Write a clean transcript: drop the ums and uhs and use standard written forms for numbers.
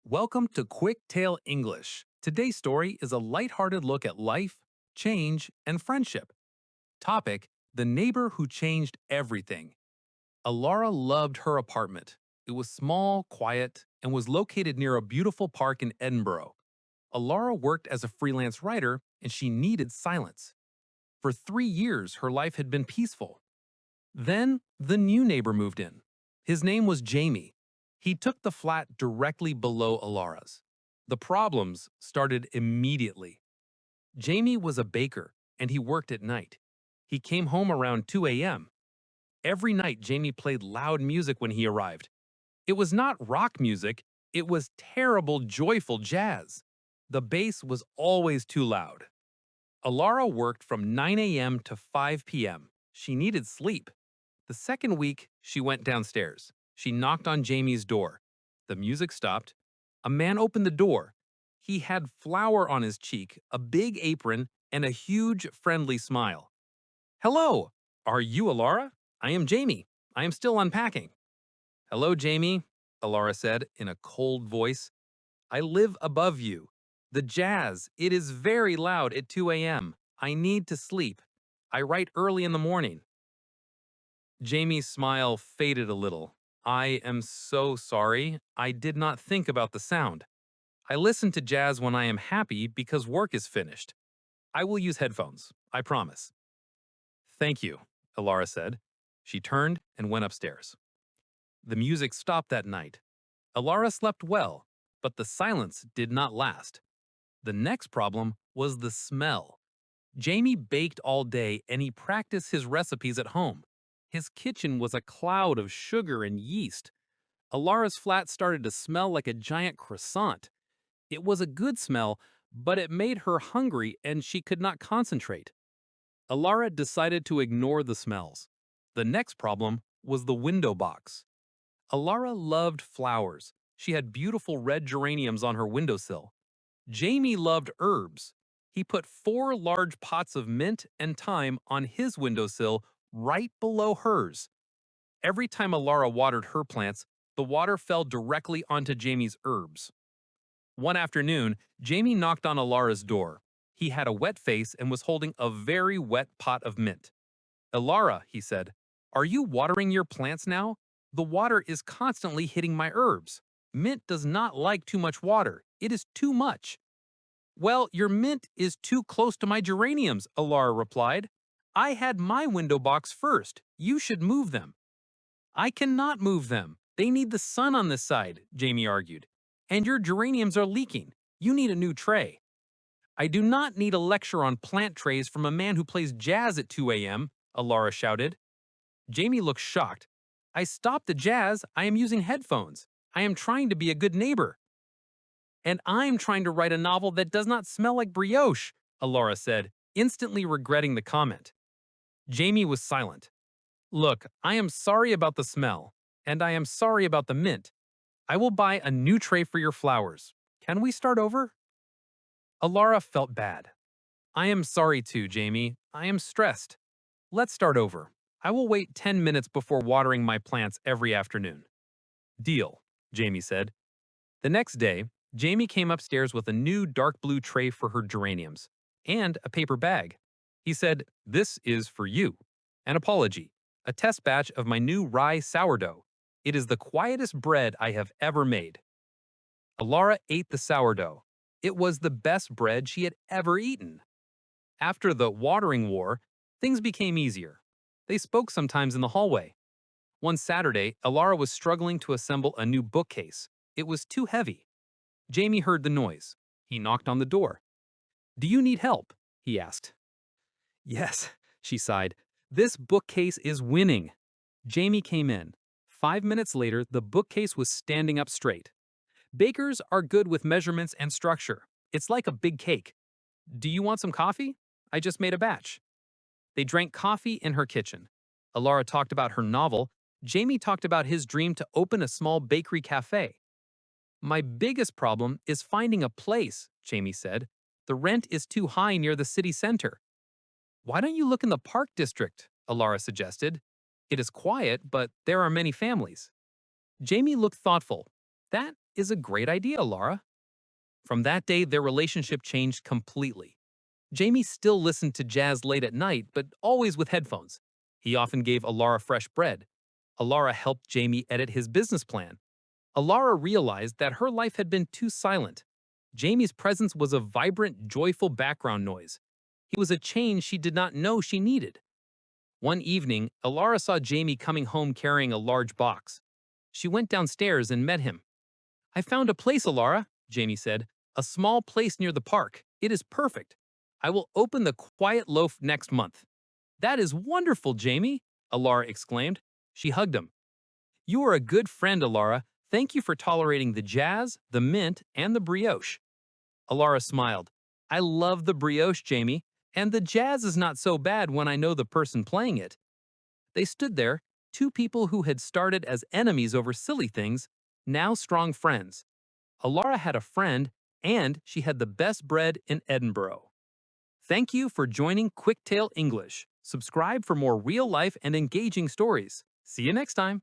Welcome to Quick Tale English. Today's story is a lighthearted look at life, change, and friendship. Topic: The neighbor who changed everything. Elara loved her apartment. It was small, quiet, and was located near a beautiful park in Edinburgh. Elara worked as a freelance writer and she needed silence. For 3 years, her life had been peaceful. Then, the new neighbor moved in. His name was Jamie. He took the flat directly below Alara's. The problems started immediately. Jamie was a baker, and he worked at night. He came home around 2 a.m. Every night, Jamie played loud music when he arrived. It was not rock music, it was terrible, joyful jazz. The bass was always too loud. Elara worked from 9 a.m. to 5 p.m. She needed sleep. The second week, she went downstairs. She knocked on Jamie's door. The music stopped. A man opened the door. He had flour on his cheek, a big apron, and a huge, friendly smile. "Hello! Are you Elara? I am Jamie. I am still unpacking." "Hello, Jamie," Elara said in a cold voice. "I live above you. The jazz, it is very loud at 2 a.m. I need to sleep. I write early in the morning." Jamie's smile faded a little. "I am so sorry. I did not think about the sound. I listen to jazz when I am happy because work is finished. I will use headphones. I promise." "Thank you," Elara said. She turned and went upstairs. The music stopped that night. Elara slept well, but the silence did not last. The next problem was the smell. Jamie baked all day and he practiced his recipes at home. His kitchen was a cloud of sugar and yeast. Alara's flat started to smell like a giant croissant. It was a good smell, but it made her hungry and she could not concentrate. Elara decided to ignore the smells. The next problem was the window box. Elara loved flowers. She had beautiful red geraniums on her windowsill. Jamie loved herbs. He put 4 large pots of mint and thyme on his windowsill right below hers. Every time Elara watered her plants, the water fell directly onto Jamie's herbs. One afternoon, Jamie knocked on Alara's door. He had a wet face and was holding a very wet pot of mint. "Elara," he said, "are you watering your plants now? The water is constantly hitting my herbs. Mint does not like too much water. It is too much." "Well, your mint is too close to my geraniums," Elara replied. "I had my window box first. You should move them." "I cannot move them. They need the sun on this side," Jamie argued. "And your geraniums are leaking. You need a new tray." "I do not need a lecture on plant trays from a man who plays jazz at 2 a.m., Elara shouted. Jamie looked shocked. "I stopped the jazz. I am using headphones. I am trying to be a good neighbor." "And I'm trying to write a novel that does not smell like brioche," Elara said, instantly regretting the comment. Jamie was silent. "Look, I am sorry about the smell, and I am sorry about the mint. I will buy a new tray for your flowers. Can we start over?" Elara felt bad. "I am sorry too, Jamie. I am stressed. Let's start over. I will wait 10 minutes before watering my plants every afternoon." "Deal," Jamie said. The next day, Jamie came upstairs with a new dark blue tray for her geraniums and a paper bag. He said, "This is for you. An apology. A test batch of my new rye sourdough. It is the quietest bread I have ever made." Elara ate the sourdough. It was the best bread she had ever eaten. After the watering war, things became easier. They spoke sometimes in the hallway. One Saturday, Elara was struggling to assemble a new bookcase. It was too heavy. Jamie heard the noise. He knocked on the door. "Do you need help?" he asked. "Yes," she sighed. "This bookcase is winning." Jamie came in. 5 minutes later, the bookcase was standing up straight. "Bakers are good with measurements and structure. It's like a big cake. Do you want some coffee? I just made a batch." They drank coffee in her kitchen. Elara talked about her novel. Jamie talked about his dream to open a small bakery cafe. "My biggest problem is finding a place," Jamie said. "The rent is too high near the city center." "Why don't you look in the Park District?" Elara suggested. "It is quiet, but there are many families." Jamie looked thoughtful. "That is a great idea, Laura. From that day, their relationship changed completely. Jamie still listened to jazz late at night, but always with headphones. He often gave Elara fresh bread. Elara helped Jamie edit his business plan. Elara realized that her life had been too silent. Jamie's presence was a vibrant, joyful background noise. He was a change she did not know she needed. One evening, Elara saw Jamie coming home carrying a large box. She went downstairs and met him. "I found a place, Elara," Jamie said. "A small place near the park. It is perfect. I will open the quiet loaf next month." "That is wonderful, Jamie," Elara exclaimed. She hugged him. "You are a good friend, Elara. Thank you for tolerating the jazz, the mint, and the brioche." Elara smiled. "I love the brioche, Jamie, and the jazz is not so bad when I know the person playing it." They stood there, two people who had started as enemies over silly things, now strong friends. Elara had a friend, and she had the best bread in Edinburgh. Thank you for joining Quicktail English. Subscribe for more real-life and engaging stories. See you next time.